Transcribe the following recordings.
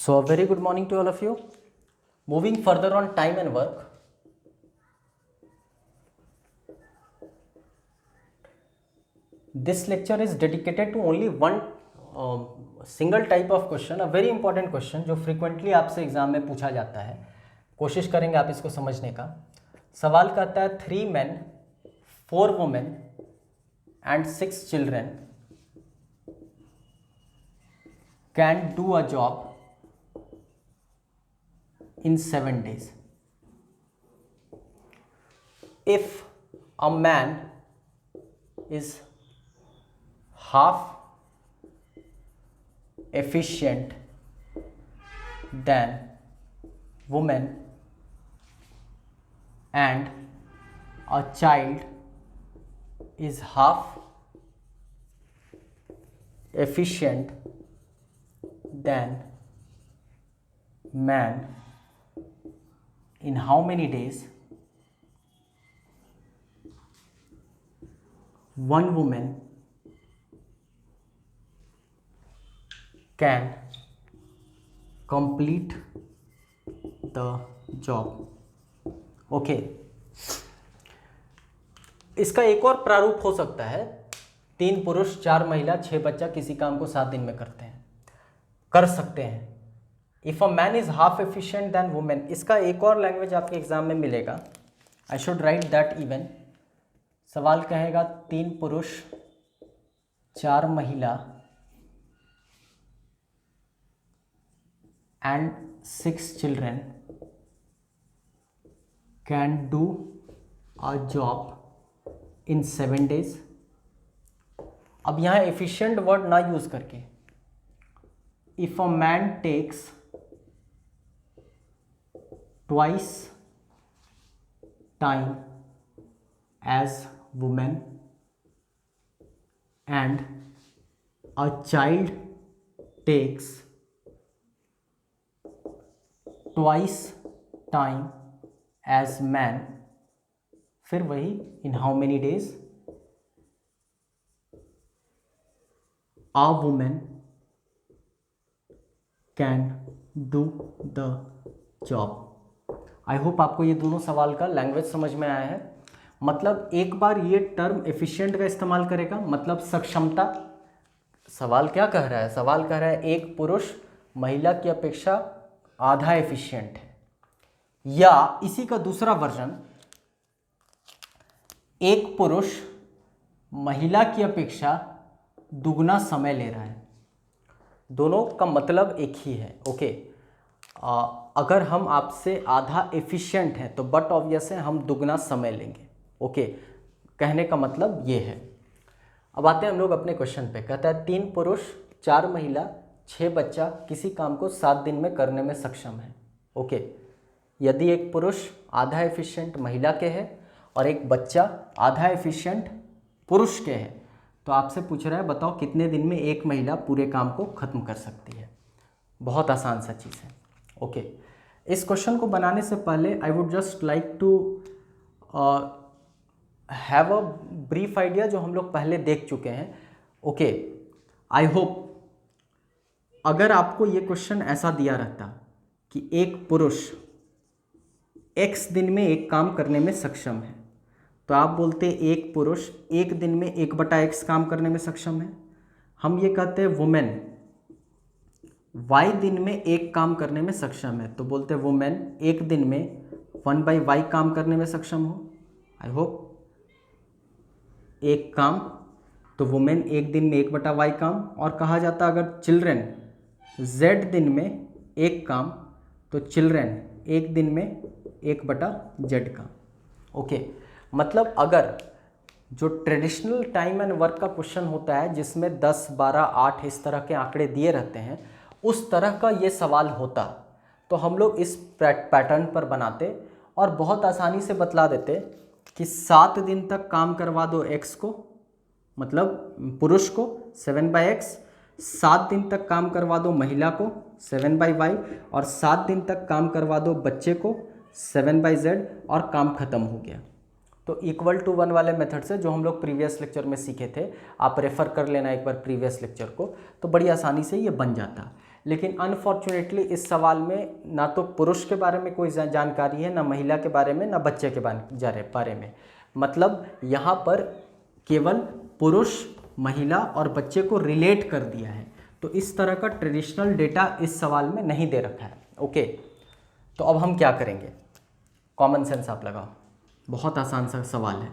So, a very good morning to all of you. Moving further on time and work. This lecture is dedicated to only one single type of question, a very important question जो frequently आपसे exam में पूछा जाता है. कोशिश करेंगे आप इसको समझने का. सवाल कहता है 3 men, 4 women and 6 children can do a job in 7 days. If a man is half efficient than woman and a child is half efficient than man, in how many days one woman can complete the job? Okay इसका एक और प्रारूप हो सकता है 3 पुरुष 4 महिला 6 बच्चा किसी काम को 7 दिन में कर सकते हैं. If a man is half efficient then women, इसका एक और लैंग्वेज आपके एग्जाम में मिलेगा. I should write that even. सवाल कहेगा 3 पुरुष 4 महिला and 6 children can do a job in 7 days. अब यहाँ efficient वर्ड ना यूज करके if a man takes twice time as woman and a child takes twice time as man, फिर वही in how many days a woman can do the job. I hope आपको ये दोनों सवाल का language समझ में आया है. मतलब एक बार ये टर्म एफिशिएंट का इस्तेमाल करेगा, मतलब सक्षमता. सवाल क्या कह रहा है? सवाल कह रहा है एक पुरुष महिला की अपेक्षा आधा एफिशिएंट है, या इसी का दूसरा वर्जन एक पुरुष महिला की अपेक्षा दुगना समय ले रहा है. दोनों का मतलब एक ही है. ओके अगर हम आपसे आधा एफिशिएंट हैं तो बट ऑब्वियस है हम दुगना समय लेंगे. ओके कहने का मतलब ये है. अब आते हैं हम लोग अपने क्वेश्चन पे. कहता है 3 पुरुष 4 महिला 6 बच्चा किसी काम को 7 दिन में करने में सक्षम है. ओके यदि एक पुरुष आधा एफिशिएंट महिला के है और एक बच्चा आधा एफिशिएंट पुरुष के है, तो आपसे पूछ रहा है बताओ कितने दिन में एक महिला पूरे काम को ख़त्म कर सकती है. बहुत आसान सा चीज़ है. ओके इस क्वेश्चन को बनाने से पहले I would just like to have a brief idea जो हम लोग पहले देख चुके हैं. ओके आई होप अगर आपको ये क्वेश्चन ऐसा दिया रहता कि एक पुरुष x दिन में एक काम करने में सक्षम है, तो आप बोलते एक पुरुष एक दिन में 1/x काम करने में सक्षम है. हम ये कहते हैं वुमेन y दिन में एक काम करने में सक्षम है, तो बोलते हैं वुमेन एक दिन में 1/y काम करने में सक्षम हो. आई होप एक काम, तो वुमेन एक दिन में 1/y काम. और कहा जाता अगर चिल्ड्रेन z दिन में एक काम, तो चिल्ड्रेन एक दिन में 1/z काम. ओके मतलब अगर जो ट्रेडिशनल टाइम एंड वर्क का क्वेश्चन होता है जिसमें 10, 12, 8 इस तरह के आंकड़े दिए रहते हैं, उस तरह का ये सवाल होता तो हम लोग इस पैटर्न पर बनाते और बहुत आसानी से बतला देते कि 7 दिन तक काम करवा दो x को, मतलब पुरुष को 7/x, 7 दिन तक काम करवा दो महिला को 7/y, और 7 दिन तक काम करवा दो बच्चे को 7/z, और काम खत्म हो गया. तो इक्वल टू 1 वाले मेथड से जो हम लोग प्रीवियस लेक्चर में सीखे थे, आप रेफ़र कर लेना एक बार प्रीवियस लेक्चर को, तो बड़ी आसानी से ये बन जाता. लेकिन अनफॉर्चुनेटली इस सवाल में ना तो पुरुष के बारे में कोई जानकारी है, ना महिला के बारे में, ना बच्चे के बारे में। मतलब यहाँ पर केवल पुरुष, महिला और बच्चे को रिलेट कर दिया है। तो इस तरह का ट्रेडिशनल डेटा इस सवाल में नहीं दे रखा है। ओके, तो अब हम क्या करेंगे, कॉमन सेंस आप लगाओ, बहुत आसान सा सवाल है।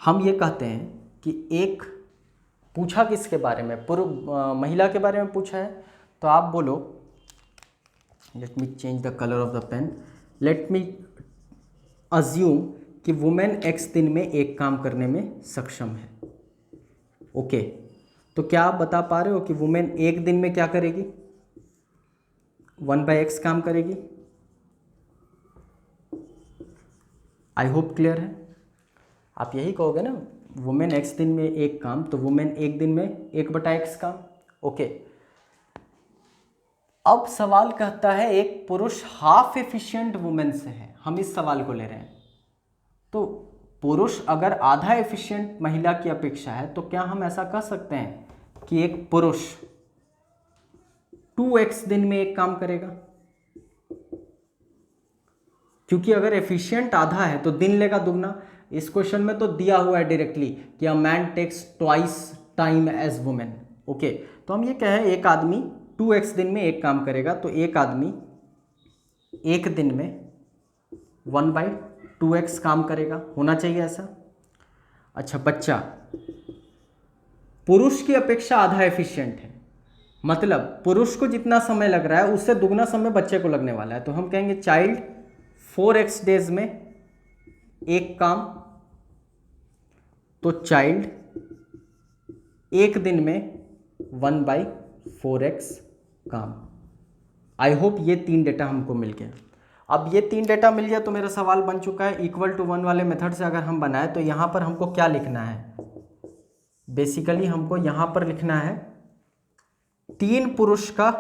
हम ये कहते हैं कि एक पूछा किसके बारे में, महिला के बारे में पूछा है, तो आप बोलो let me change the colour of the pen, let me assume कि वुमेन एक्स दिन में एक काम करने में सक्षम है। ओके, तो क्या आप बता पा रहे हो कि वुमेन एक दिन में क्या करेगी, 1/x काम करेगी? आई होप क्लियर है। आप यही कहोगे ना, वुमेन एक्स दिन में एक काम, तो वुमेन एक दिन में 1/x काम। ओके, अब सवाल कहता है एक पुरुष हाफ एफिशिएंट वुमेन से है, हम इस सवाल को ले रहे हैं। तो पुरुष अगर आधा एफिशिएंट महिला की अपेक्षा है, तो क्या हम ऐसा कह सकते हैं कि एक पुरुष 2x दिन में एक काम करेगा? क्योंकि अगर एफिशिएंट आधा है तो दिन लेगा दुगना। इस क्वेश्चन में तो दिया हुआ है डायरेक्टली कि a man takes twice time as women. Okay, तो हम ये कहें एक आदमी 2x दिन में एक काम करेगा, तो एक आदमी एक दिन में 1/2x काम करेगा, होना चाहिए ऐसा। अच्छा, बच्चा पुरुष की अपेक्षा आधा एफिशिएंट है, मतलब पुरुष को जितना समय लग रहा है उससे दुगना समय बच्चे को लगने वाला है। तो हम कहेंगे चाइल्ड 4x डेज में एक काम, तो चाइल्ड एक दिन में 1/4x काम। आई होप ये 3 डेटा हमको मिल गया। अब ये 3 डेटा मिल गया तो मेरा सवाल बन चुका है। इक्वल टू 1 वाले मेथड से अगर हम बनाए तो यहाँ पर हमको क्या लिखना है, बेसिकली हमको यहाँ पर लिखना है 3 पुरुष का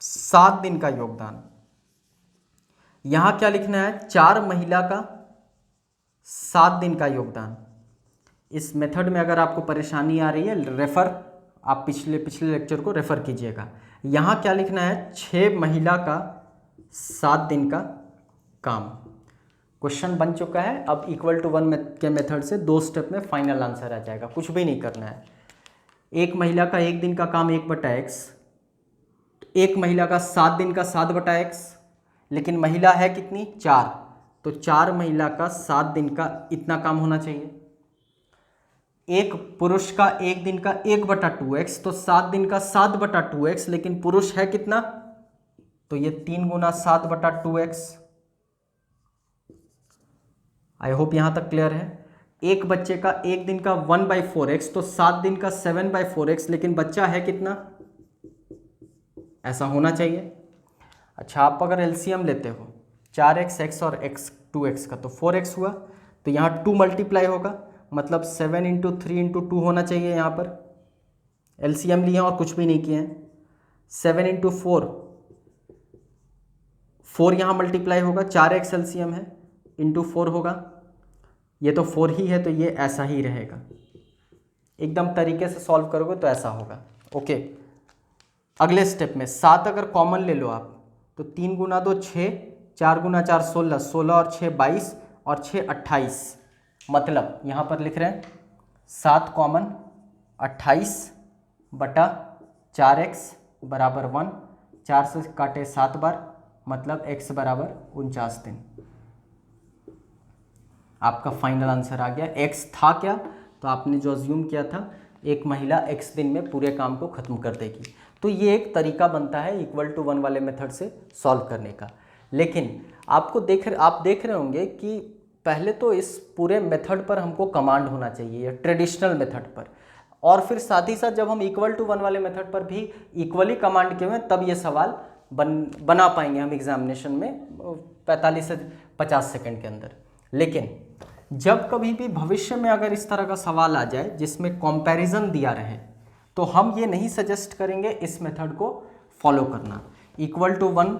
7 दिन का योगदान। यहाँ क्या लिखना है, 4 महिला का 7 दिन का योगदान। इस मेथड में अगर आपको परेशानी आ रही है, रेफर आप पिछले लेक्चर को रेफर कीजिएगा। यहाँ क्या लिखना है, 6 महिला का 7 दिन का काम। क्वेश्चन बन चुका है। अब इक्वल टू 1 के मेथड से 2 स्टेप में फाइनल आंसर आ जाएगा, कुछ भी नहीं करना है। एक महिला का एक दिन का काम 1/x, एक महिला का 7 दिन का 7/x, लेकिन महिला है कितनी, 4, तो 4 महिला का 7 दिन का इतना काम होना चाहिए। एक पुरुष का एक दिन का 1/2x, तो 7 दिन का 7/2x, लेकिन पुरुष है कितना, तो ये 3 गुना 7/2x। आई होप यहां तक क्लियर है। एक बच्चे का एक दिन का 1/4x, तो 7 दिन का 7/4x, लेकिन बच्चा है कितना, ऐसा होना चाहिए। अच्छा, आप अगर एलसीएम लेते हो 4x, x और x 2x का, तो 4x हुआ, तो यहाँ 2 मल्टीप्लाई होगा, मतलब 7 × 3 × 2 होना चाहिए। यहाँ पर एलसीएम लिए और कुछ भी नहीं किए हैं। 7 × 4, 4 यहाँ मल्टीप्लाई होगा, 4x एलसीएम है, इंटू 4 होगा, ये तो 4 ही है, तो ये ऐसा ही रहेगा। एकदम तरीके से सॉल्व करोगे तो ऐसा होगा। ओके, अगले स्टेप में 7 अगर कॉमन ले लो आप, तो 3 गुना 2 6, 4 गुना 4 16, 16 और 6 22 और 6 28। मतलब यहाँ पर लिख रहे हैं 7 कॉमन 28/4x बराबर 1, 4 से काटे 7 बार, मतलब x बराबर 49 दिन। आपका फाइनल आंसर आ गया। x था क्या, तो आपने जो अज्यूम किया था एक महिला x दिन में पूरे काम को ख़त्म कर देगी। तो ये एक तरीका बनता है इक्वल टू 1 वाले मेथड से सॉल्व करने का। लेकिन आप देख रहे होंगे कि पहले तो इस पूरे मेथड पर हमको कमांड होना चाहिए, ट्रेडिशनल मेथड पर, और फिर साथ ही साथ जब हम इक्वल टू 1 वाले मेथड पर भी इक्वली कमांड किए हुए, तब ये सवाल बना पाएंगे हम एग्जामिनेशन में 45 से 50 सेकंड के अंदर। लेकिन जब कभी भी भविष्य में अगर इस तरह का सवाल आ जाए जिसमें कंपैरिजन दिया रहे, तो हम ये नहीं सजेस्ट करेंगे इस मेथड को फॉलो करना। इक्वल टू 1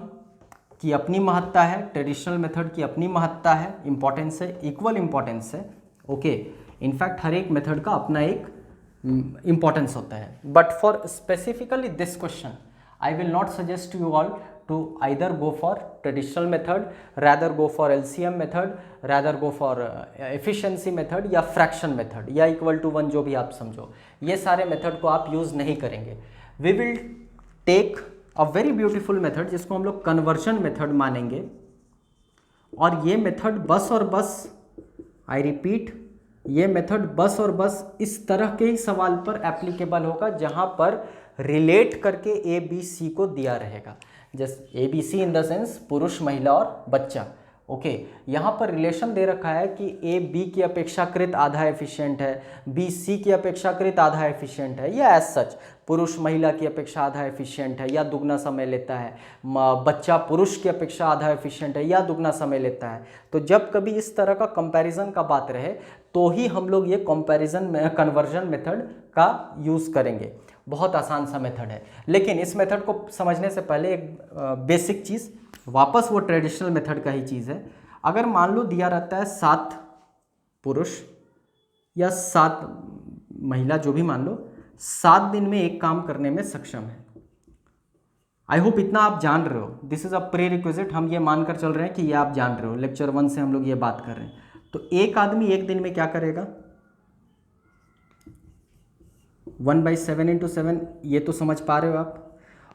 की अपनी महत्ता है, ट्रेडिशनल मेथड की अपनी महत्ता है, इंपॉर्टेंस है, इक्वल इंपॉर्टेंस है। ओके, इनफैक्ट हर एक मेथड का अपना एक इंपॉर्टेंस होता है। But for specifically this question, I will not suggest you all to either go for traditional method, rather go for LCM method, rather go for efficiency method या fraction method या equal to 1 जो भी आप समझो, ये सारे method को आप यूज़ नहीं करेंगे. We will take a very beautiful method जिसको हम लोग conversion method मानेंगे, और ये मेथड बस और बस, I repeat, ये मेथड बस और बस इस तरह के ही सवाल पर एप्लीकेबल होगा जहाँ पर रिलेट करके ए बी सी को दिया रहेगा. जैसे A B C in the sense पुरुष, महिला और बच्चा. ओके, यहाँ पर रिलेशन दे रखा है कि ए बी की अपेक्षाकृत आधा एफिशिएंट है, बी सी की अपेक्षाकृत आधा एफिशिएंट है, या एज सच पुरुष महिला की अपेक्षा आधा एफिशिएंट है या दुगना समय लेता है, बच्चा पुरुष की अपेक्षा आधा एफिशिएंट है या दुगना समय लेता है. तो जब कभी इस तरह का कंपैरिजन का बात रहे तो ही हम लोग ये कन्वर्जन मेथड का यूज़ करेंगे. बहुत आसान सा मेथड है, लेकिन इस मेथड को समझने से पहले एक बेसिक चीज़, वापस वो ट्रेडिशनल मेथड का ही चीज़ है. अगर मान लो दिया रहता है 7 पुरुष या 7 महिला, जो भी मान लो, 7 दिन में एक काम करने में सक्षम है. आई होप इतना आप जान रहे हो. This is a pre requisite. हम ये मानकर चल रहे हैं कि ये आप जान रहे हो. लेक्चर 1 से हम लोग ये बात कर रहे हैं. तो एक आदमी एक दिन में क्या करेगा? 1/7 × 7, ये तो समझ पा रहे हो आप.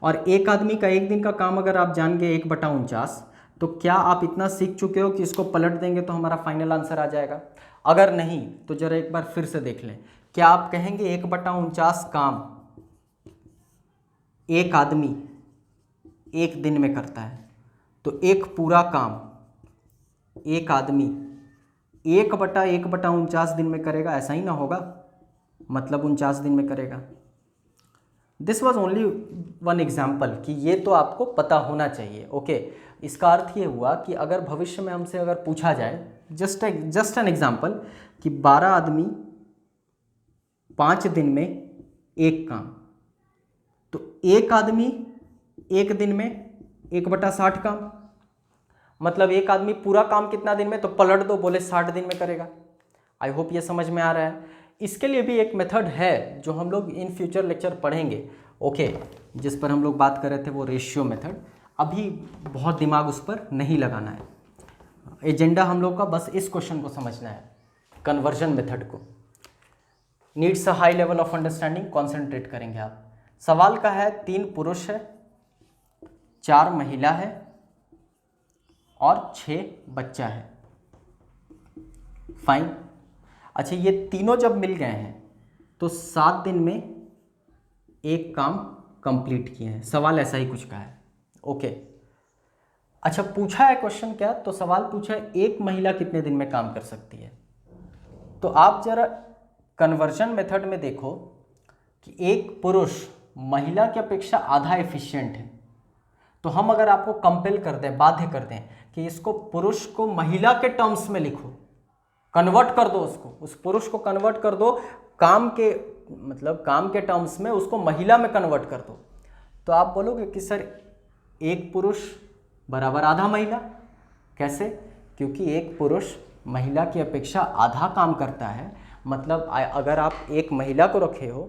और एक आदमी का एक दिन का काम अगर आप जान गए 1/49, तो क्या आप इतना सीख चुके हो कि इसको पलट देंगे तो हमारा फाइनल आंसर आ जाएगा? अगर नहीं तो जरा एक बार फिर से देख लें. क्या आप कहेंगे 1/49 काम एक आदमी एक दिन में करता है, तो एक पूरा काम एक आदमी 1/1/49 दिन में करेगा? ऐसा ही ना होगा, मतलब 49 दिन में करेगा. This was only one example कि ये तो आपको पता होना चाहिए. ओके, इसका अर्थ ये हुआ कि अगर भविष्य में हमसे अगर पूछा जाए, जस्ट एन एग्जाम्पल, कि 12 आदमी 5 दिन में एक काम, तो एक आदमी एक दिन में 1/60 काम, मतलब एक आदमी पूरा काम कितना दिन में, तो पलट दो, बोले 60 दिन में करेगा. आई होप ये समझ में आ रहा है. इसके लिए भी एक मेथड है जो हम लोग इन फ्यूचर लेक्चर पढ़ेंगे. ओके, जिस पर हम लोग बात कर रहे थे वो रेशियो मेथड. अभी बहुत दिमाग उस पर नहीं लगाना है. एजेंडा हम लोग का बस इस क्वेश्चन को समझना है, कन्वर्जन मेथड को. Needs a high level of understanding, concentrate करेंगे आप. सवाल का है 3 पुरुष है, 4 महिला है और 6 बच्चा है. फाइन. अच्छा, ये तीनों जब मिल गए हैं तो 7 दिन में एक काम कंप्लीट किए हैं. सवाल ऐसा ही कुछ का है. ओके, अच्छा पूछा है क्वेश्चन क्या, तो सवाल पूछा है एक महिला कितने दिन में काम कर सकती है. तो आप जरा कन्वर्जन मेथड में देखो कि एक पुरुष महिला की अपेक्षा आधा एफिशिएंट है. तो हम अगर आपको कंपेल कर दें, बाध्य कर दें कि इसको पुरुष को महिला के टर्म्स में लिखो, कन्वर्ट कर दो उसको, उस पुरुष को कन्वर्ट कर दो काम के, मतलब काम के टर्म्स में उसको महिला में कन्वर्ट कर दो, तो आप बोलोगे कि सर एक पुरुष बराबर आधा महिला. कैसे? क्योंकि एक पुरुष महिला की अपेक्षा आधा काम करता है. मतलब अगर आप एक महिला को रखे हो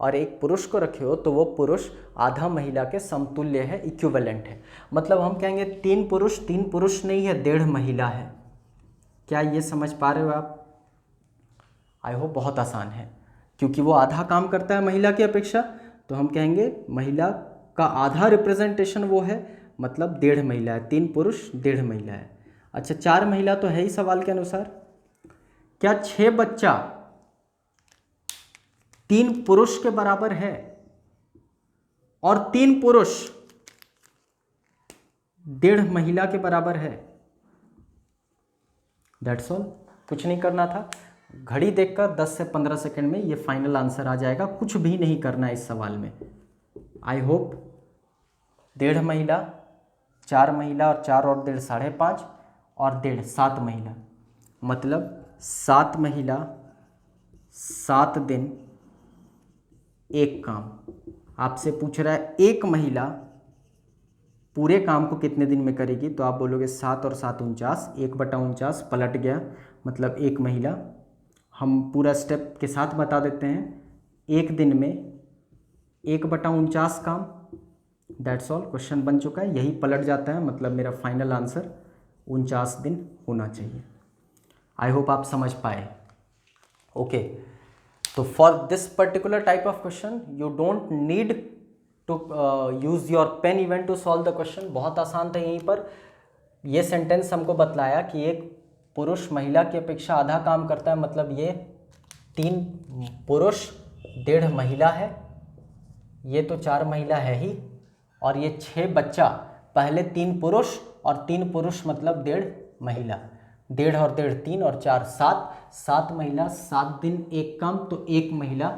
और एक पुरुष को रखे हो तो वो पुरुष आधा महिला के समतुल्य है, इक्विवेलेंट है. मतलब हम कहेंगे 3 पुरुष नहीं है, 1.5 महिला है. क्या ये समझ पा रहे हो आप? आई होप बहुत आसान है, क्योंकि वो आधा काम करता है महिला की अपेक्षा, तो हम कहेंगे महिला का आधा रिप्रेजेंटेशन वो है, मतलब 1.5 महिला है. 3 पुरुष 1.5 महिला है. अच्छा, 4 महिला तो है ही सवाल के अनुसार. क्या 6 बच्चा 3 पुरुष के बराबर है और 3 पुरुष 1.5 महिला के बराबर है? That's all. कुछ नहीं करना था. घड़ी देखकर 10 से 15 सेकंड में ये फाइनल आंसर आ जाएगा. कुछ भी नहीं करना है इस सवाल में. आई होप 1.5 महिला, 4 महिला और 4 और 1.5 5.5 और 1.5 7 महिला, मतलब 7 महिला 7 दिन एक काम. आपसे पूछ रहा है एक महिला पूरे काम को कितने दिन में करेगी, तो आप बोलोगे 7 और 7 49, 1/49 पलट गया, मतलब एक महिला. हम पूरा स्टेप के साथ बता देते हैं. एक दिन में 1/49 काम दैट्स ऑल, क्वेश्चन बन चुका है, यही पलट जाता है, मतलब मेरा फाइनल आंसर 49 दिन होना चाहिए। आई होप आप समझ पाए। ओके, तो for this particular type of question you don't need to use your pen even to solve the question. बहुत आसान था। यहीं पर ये सेंटेंस हमको बतलाया कि एक पुरुष महिला की अपेक्षा आधा काम करता है, मतलब ये 3 पुरुष 1.5 महिला है, ये तो 4 महिला है ही, और ये 6 बच्चा, पहले 3 पुरुष और 3 पुरुष मतलब 1.5 महिला, 1.5 और 1.5 3 और 4 7 महिला, 7 दिन एक काम, तो 1 महिला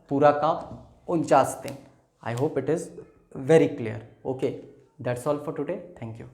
पूरा काम 49 दिन। I hope it is very clear. Okay, that's all for today, thank you.